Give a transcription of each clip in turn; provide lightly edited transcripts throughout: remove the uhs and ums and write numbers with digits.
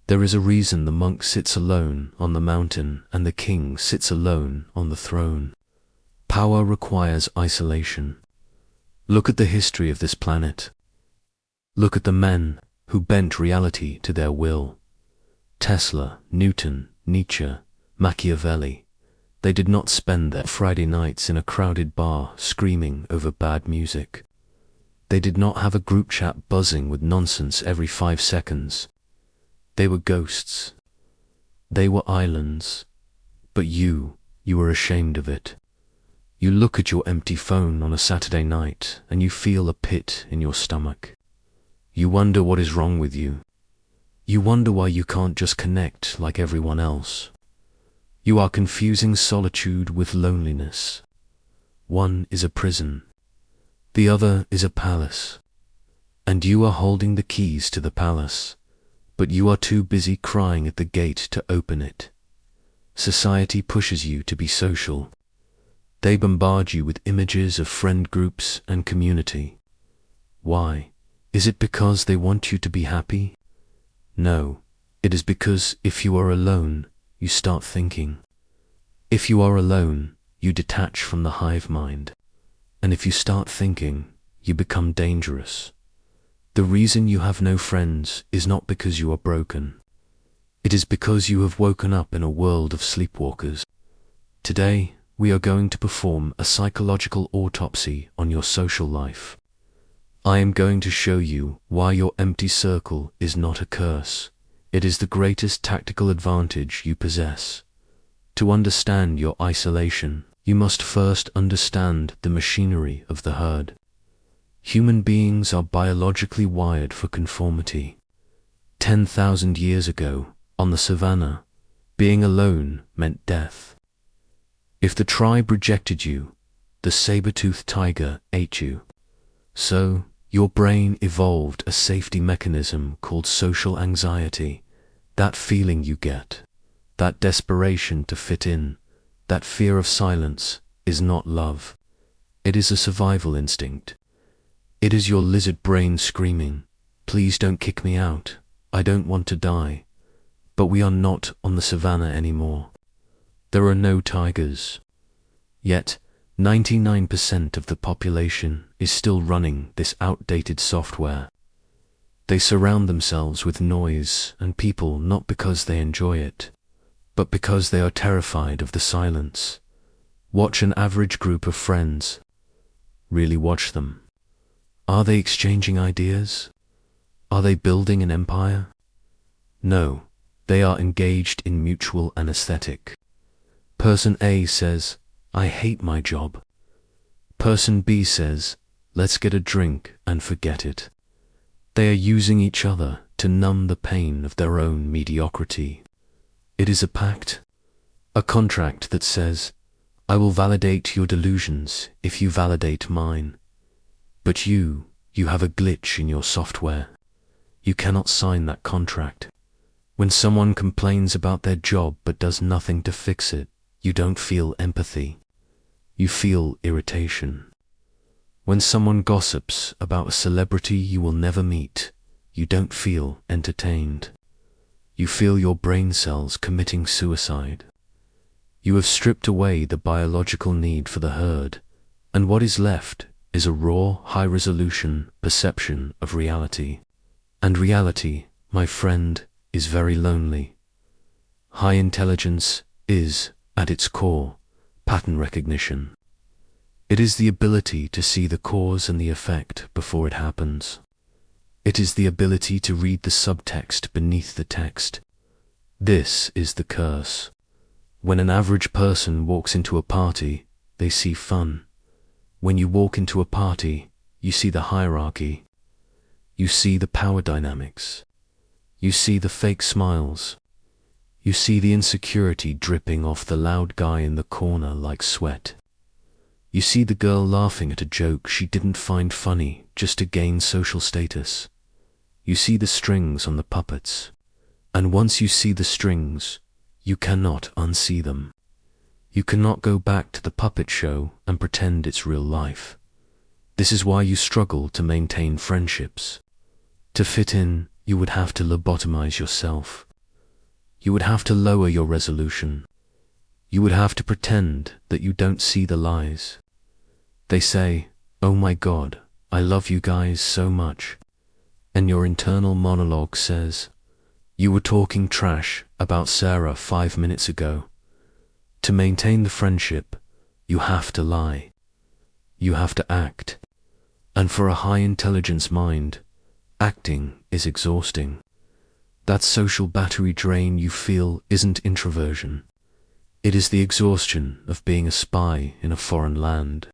There is a reason the monk sits alone on the mountain and the king sits alone on the throne. Power requires isolation. Look at the history of this planet. Look at the men who bent reality to their will. Tesla, Newton, Nietzsche, Machiavelli. They did not spend their Friday nights in a crowded bar screaming over bad music. They did not have a group chat buzzing with nonsense every 5 seconds. They were ghosts. They were islands. But you were ashamed of it. You look at your empty phone on a Saturday night and you feel a pit in your stomach. You wonder what is wrong with you. You wonder why you can't just connect like everyone else. You are confusing solitude with loneliness. One is a prison. The other is a palace. And you are holding the keys to the palace, but you are too busy crying at the gate to open it. Society pushes you to be social. They bombard you with images of friend groups and community. Why? Is it because they want you to be happy? No, it is because if you are alone, you start thinking. If you are alone, you detach from the hive mind. And if you start thinking, you become dangerous. The reason you have no friends is not because you are broken. It is because you have woken up in a world of sleepwalkers. Today, we are going to perform a psychological autopsy on your social life. I am going to show you why your empty circle is not a curse. It is the greatest tactical advantage you possess. To understand your isolation, you must first understand the machinery of the herd. Human beings are biologically wired for conformity. 10,000 years ago, on the savannah, being alone meant death. If the tribe rejected you, the saber-toothed tiger ate you. So, your brain evolved a safety mechanism called social anxiety. That feeling you get, that desperation to fit in, that fear of silence, is not love. It is a survival instinct. It is your lizard brain screaming, "Please don't kick me out. I don't want to die." But we are not on the savannah anymore. There are no tigers. Yet, 99% of the population is still running this outdated software. They surround themselves with noise and people not because they enjoy it, but because they are terrified of the silence. Watch an average group of friends. Really watch them. Are they exchanging ideas? Are they building an empire? No, they are engaged in mutual anesthetic. Person A says, "I hate my job." Person B says, "Let's get a drink and forget it." They are using each other to numb the pain of their own mediocrity. It is a pact, a contract that says, "I will validate your delusions if you validate mine." But you have a glitch in your software. You cannot sign that contract. When someone complains about their job but does nothing to fix it, you don't feel empathy. You feel irritation. When someone gossips about a celebrity you will never meet, you don't feel entertained. You feel your brain cells committing suicide. You have stripped away the biological need for the herd, and what is left is a raw, high-resolution perception of reality. And reality, my friend, is very lonely. High intelligence is, at its core, pattern recognition. It is the ability to see the cause and the effect before it happens. It is the ability to read the subtext beneath the text. This is the curse. When an average person walks into a party, they see fun. When you walk into a party, you see the hierarchy. You see the power dynamics. You see the fake smiles. You see the insecurity dripping off the loud guy in the corner like sweat. You see the girl laughing at a joke she didn't find funny just to gain social status. You see the strings on the puppets. And once you see the strings, you cannot unsee them. You cannot go back to the puppet show and pretend it's real life. This is why you struggle to maintain friendships. To fit in, you would have to lobotomize yourself. You would have to lower your resolution. You would have to pretend that you don't see the lies. They say, "Oh my God, I love you guys so much." And your internal monologue says, "You were talking trash about Sarah 5 minutes ago." To maintain the friendship, you have to lie. You have to act. And for a high-intelligence mind, acting is exhausting. That social battery drain you feel isn't introversion. It is the exhaustion of being a spy in a foreign land.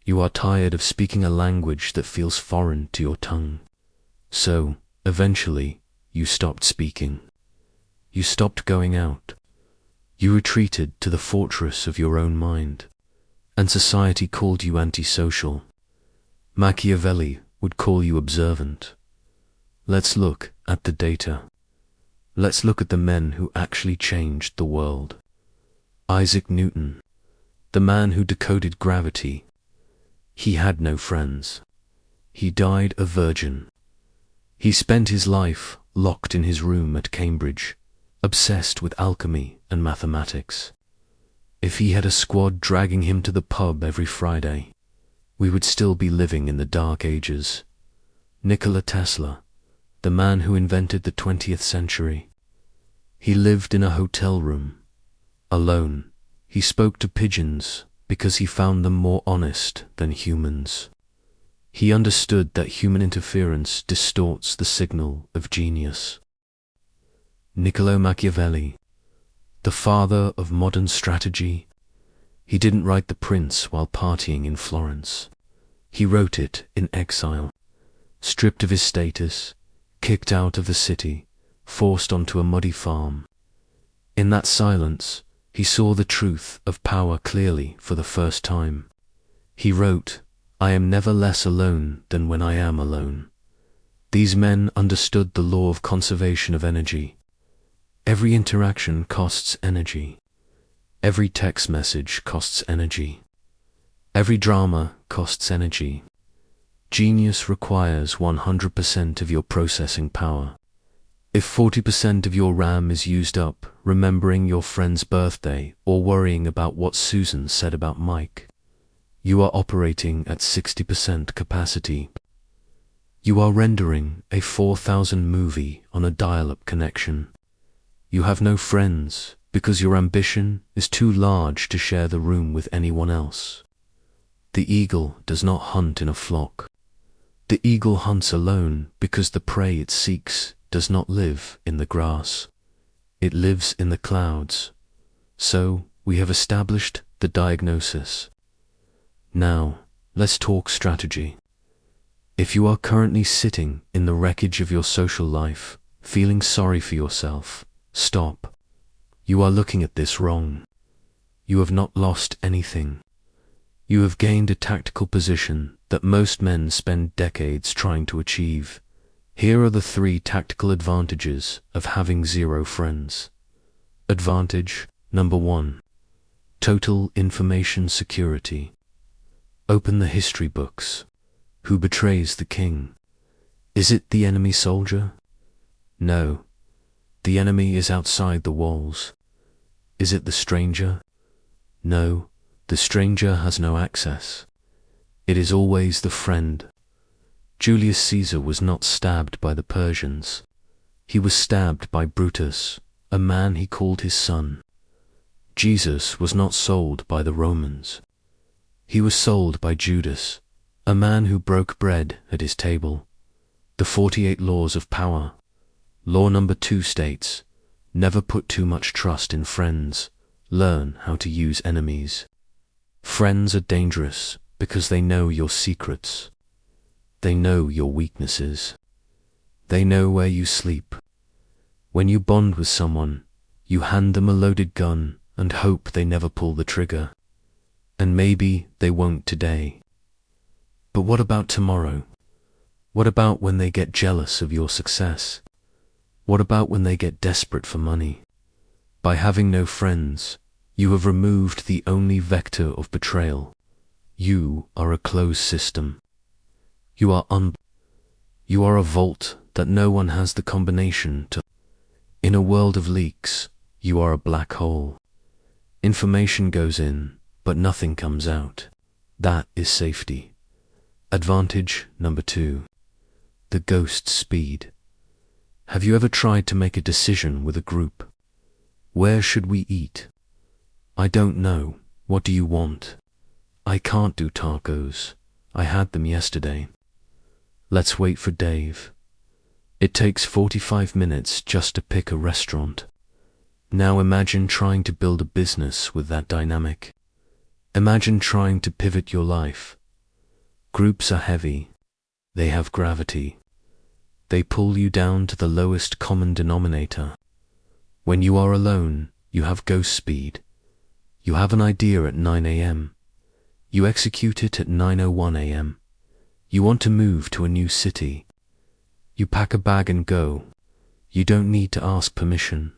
You are tired of speaking a language that feels foreign to your tongue. So, eventually, you stopped speaking. You stopped going out. You retreated to the fortress of your own mind. And society called you antisocial. Machiavelli would call you observant. Let's look at the data. Let's look at the men who actually changed the world. Isaac Newton, the man who decoded gravity. He had no friends. He died a virgin. He spent his life locked in his room at Cambridge, obsessed with alchemy and mathematics. If he had a squad dragging him to the pub every Friday, we would still be living in the Dark Ages. Nikola Tesla, the man who invented the 20th century. He lived in a hotel room, alone. He spoke to pigeons because he found them more honest than humans. He understood that human interference distorts the signal of genius. Niccolò Machiavelli, the father of modern strategy, he didn't write The Prince while partying in Florence. He wrote it in exile, stripped of his status, kicked out of the city, forced onto a muddy farm. In that silence, he saw the truth of power clearly for the first time. He wrote, "I am never less alone than when I am alone." These men understood the law of conservation of energy. Every interaction costs energy. Every text message costs energy. Every drama costs energy. Genius requires 100% of your processing power. If 40% of your RAM is used up remembering your friend's birthday or worrying about what Susan said about Mike, you are operating at 60% capacity. You are rendering a 4,000 movie on a dial-up connection. You have no friends because your ambition is too large to share the room with anyone else. The eagle does not hunt in a flock. The eagle hunts alone because the prey it seeks does not live in the grass. It lives in the clouds. So, we have established the diagnosis. Now, let's talk strategy. If you are currently sitting in the wreckage of your social life, feeling sorry for yourself, stop. You are looking at this wrong. You have not lost anything. You have gained a tactical position that most men spend decades trying to achieve. Here are the 3 tactical advantages of having 0 friends. Advantage number 1. Total information security. Open the history books. Who betrays the king? Is it the enemy soldier? No. The enemy is outside the walls. Is it the stranger? No. The stranger has no access. It is always the friend. Julius Caesar was not stabbed by the Persians. He was stabbed by Brutus, a man he called his son. Jesus was not sold by the Romans. He was sold by Judas, a man who broke bread at his table. The 48 laws of power. Law number 2 states, never put too much trust in friends. Learn how to use enemies. Friends are dangerous because they know your secrets. They know your weaknesses. They know where you sleep. When you bond with someone, you hand them a loaded gun and hope they never pull the trigger. And maybe they won't today. But what about tomorrow? What about when they get jealous of your success? What about when they get desperate for money? By having no friends, you have removed the only vector of betrayal. You are a closed system. You are a vault that no one has the combination to. In In a world of leaks, you are a black hole. Information goes in, but nothing comes out. That is safety. Advantage number 2. The ghost speed. Have you ever tried to make a decision with a group? Where should we eat? I don't know. What do you want? I can't do tacos. I had them yesterday. Let's wait for Dave. It takes 45 minutes just to pick a restaurant. Now imagine trying to build a business with that dynamic. Imagine trying to pivot your life. Groups are heavy. They have gravity. They pull you down to the lowest common denominator. When you are alone, you have ghost speed. You have an idea at 9 a.m. You execute it at 9:01 a.m. You want to move to a new city. You pack a bag and go. You don't need to ask permission.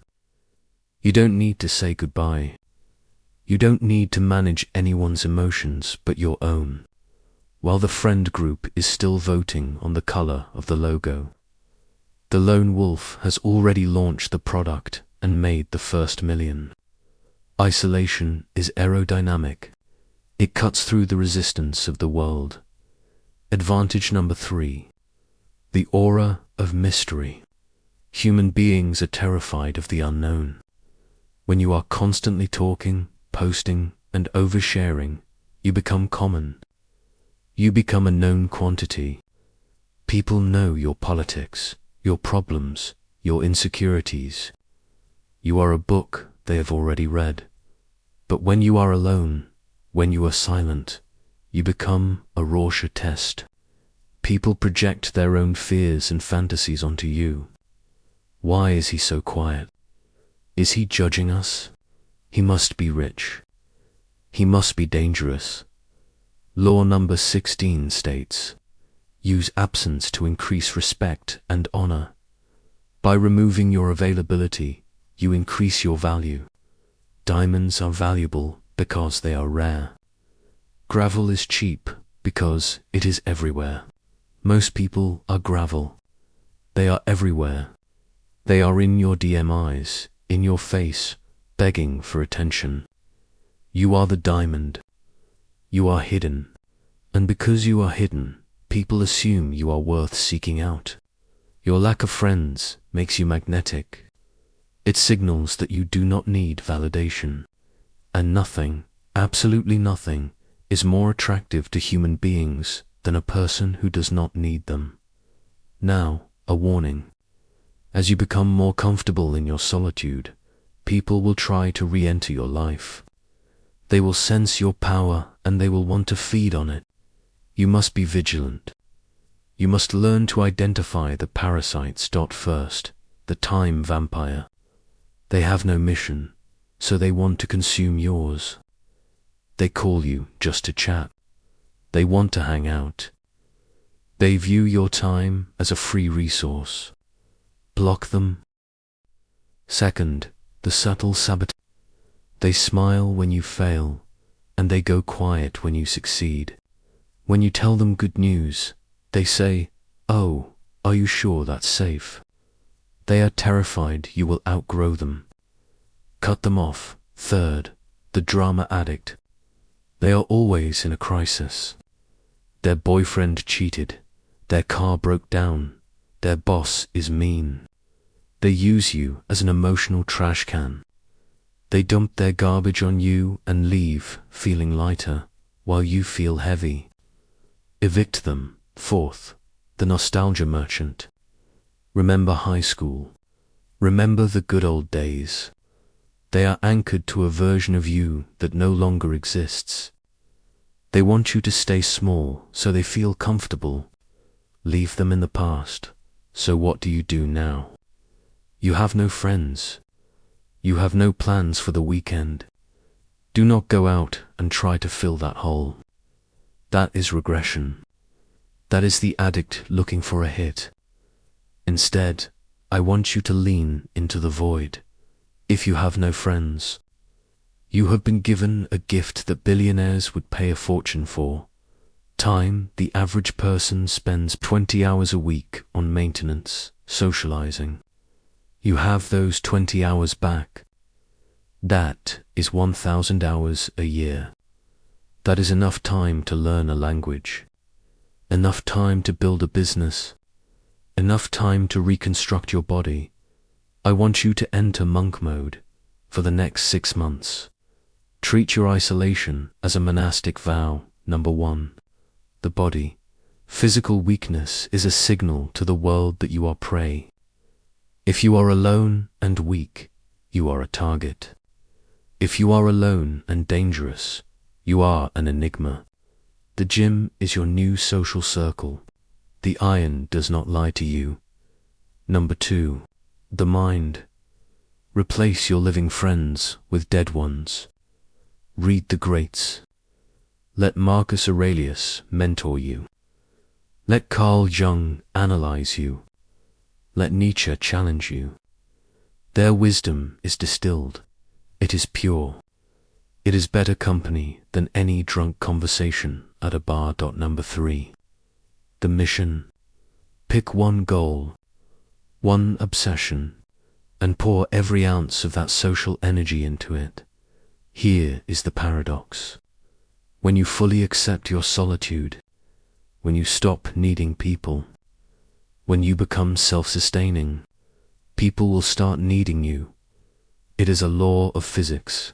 You don't need to say goodbye. You don't need to manage anyone's emotions but your own, while the friend group is still voting on the color of the logo. The lone wolf has already launched the product and made the first million. Isolation is aerodynamic. It cuts through the resistance of the world. Advantage number 3. The aura of mystery. Human beings are terrified of the unknown. When you are constantly talking, posting, and oversharing, you become common. You become a known quantity. People know your politics, your problems, your insecurities. You are a book they have already read. But when you are alone, when you are silent, you become a Rorschach test. People project their own fears and fantasies onto you. Why is he so quiet? Is he judging us? He must be rich. He must be dangerous. Law number 16 states, use absence to increase respect and honor. By removing your availability, you increase your value. Diamonds are valuable because they are rare. Gravel is cheap because it is everywhere. Most people are gravel. They are everywhere. They are in your DMIs, in your face, begging for attention. You are the diamond. You are hidden. And because you are hidden, people assume you are worth seeking out. Your lack of friends makes you magnetic. It signals that you do not need validation. And nothing, absolutely nothing, is more attractive to human beings than a person who does not need them. Now, a warning. As you become more comfortable in your solitude, people will try to re-enter your life. They will sense your power and they will want to feed on it. You must be vigilant. You must learn to identify the parasites. First, the time vampire. They have no mission, so they want to consume yours. They call you just to chat. They want to hang out. They view your time as a free resource. Block them. Second, the subtle saboteur. They smile when you fail, and they go quiet when you succeed. When you tell them good news, they say, "Oh, are you sure that's safe?" They are terrified you will outgrow them. Cut them off. Third, the drama addict. They are always in a crisis. Their boyfriend cheated. Their car broke down. Their boss is mean. They use you as an emotional trash can. They dump their garbage on you and leave feeling lighter, while you feel heavy. Evict them. Fourth, the nostalgia merchant. Remember high school. Remember the good old days. They are anchored to a version of you that no longer exists. They want you to stay small so they feel comfortable. Leave them in the past. So what do you do now? You have no friends. You have no plans for the weekend. Do not go out and try to fill that hole. That is regression. That is the addict looking for a hit. Instead, I want you to lean into the void. If you have no friends, you have been given a gift that billionaires would pay a fortune for. Time. The average person spends 20 hours a week on maintenance, socializing. You have those 20 hours back. That is 1,000 hours a year. That is enough time to learn a language, enough time to build a business, enough time to reconstruct your body. I want you to enter monk mode for the next 6 months. Treat your isolation as a monastic vow. Number 1. The body. Physical weakness is a signal to the world that you are prey. If you are alone and weak, you are a target. If you are alone and dangerous, you are an enigma. The gym is your new social circle. The iron does not lie to you. Number 2. The mind. Replace your living friends with dead ones. Read the greats. Let Marcus Aurelius mentor you. Let Carl Jung analyze you. Let Nietzsche challenge you. Their wisdom is distilled. It is pure. It is better company than any drunk conversation at a bar. Number 3. The mission. Pick one goal, one obsession, and pour every ounce of that social energy into it. Here is the paradox. When you fully accept your solitude, when you stop needing people, when you become self-sustaining, people will start needing you. It is a law of physics.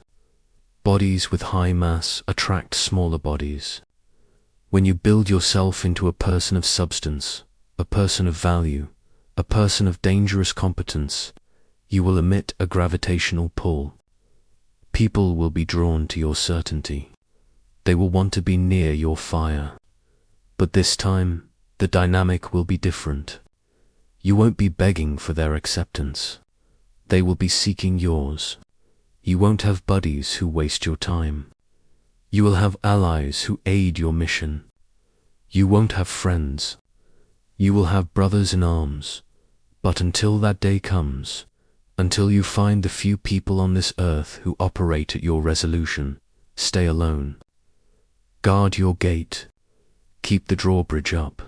Bodies with high mass attract smaller bodies. When you build yourself into a person of substance, a person of value, a person of dangerous competence, you will emit a gravitational pull. People will be drawn to your certainty. They will want to be near your fire. But this time, the dynamic will be different. You won't be begging for their acceptance. They will be seeking yours. You won't have buddies who waste your time. You will have allies who aid your mission. You won't have friends. You will have brothers in arms. But until that day comes, until you find the few people on this earth who operate at your resolution, stay alone. Guard your gate. Keep the drawbridge up.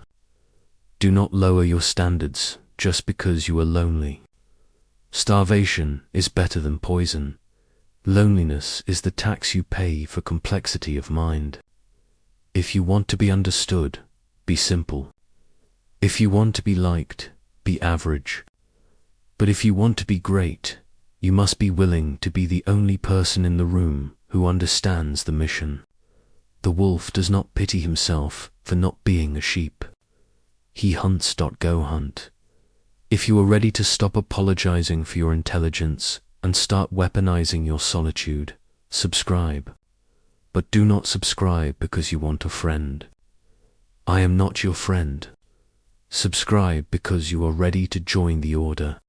Do not lower your standards just because you are lonely. Starvation is better than poison. Loneliness is the tax you pay for complexity of mind. If you want to be understood, be simple. If you want to be liked, be average. But if you want to be great, you must be willing to be the only person in the room who understands the mission. The wolf does not pity himself for not being a sheep. He hunts. Go hunt. If you are ready to stop apologizing for your intelligence and start weaponizing your solitude, subscribe. But do not subscribe because you want a friend. I am not your friend. Subscribe because you are ready to join the order.